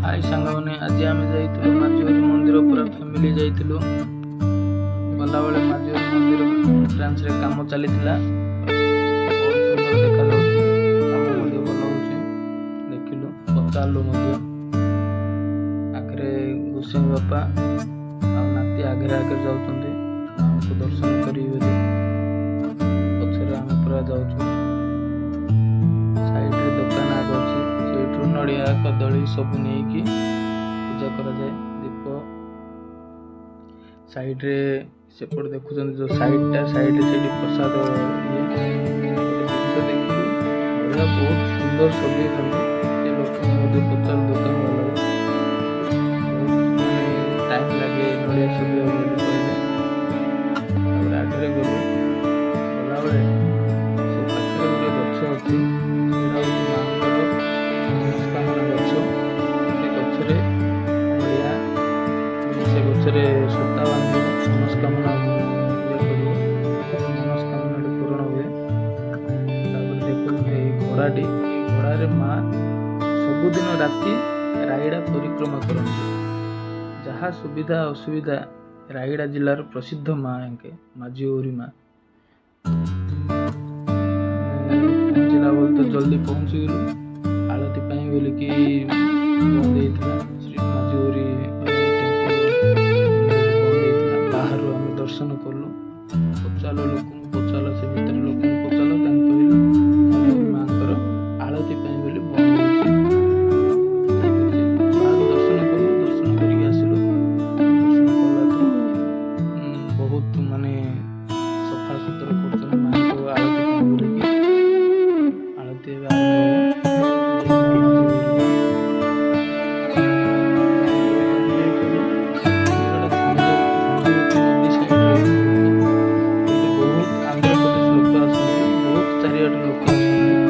हाय सांगने आज आम जाइलु माजुरी मंदिर पूरा फैमिली जाइलु गला बेले माजुरी मंदिर एंट्रांस रे काम चली बहुत सुंदर देखा काम भल हो देखिलु पचारू आगे गोसाई बापा आ नाती आगे आगे जाऊँ दर्शन करेंगे पचर आम पूरा जाऊँ साइड रे दुकान आगे अच्छे नड़िया कदली सब नहीं पूजा करा जाए दीप साइड रे सेपट देखुं जो साइड से प्रसाद बढ़िया बहुत सुंदर सजे लोक पचार दुकान वाला टाइम लगे नड़िया सजा आगे गलु गला बेले से पाखे गोटे गछ अच्छी सूता बांध मनस्कामना मनस्कामना पूरण हुए देखो घोड़ाटी घोड़े माँ सबुदिन राति रायगड़ा परिक्रमा करती जहाँ सुविधा असुविधा रायगड़ा जिलार प्रसिद्ध माँ एंके माझीगौरी माँ पहुँचला बोल तो जल्दी पहुँची गलु आलती बोलिकी बंद होता श्री माझीगौरी दर्शन कलु पचाल लोक पचाल से भीतर लोक पचाल कहलु माँ आलती बोली बंद दर्शन कलु दर्शन करके आसिलु दर्शन कला बहुत माने सफा सुतरा कर माँ को आलती बोलिकी आलती चारिआड लोक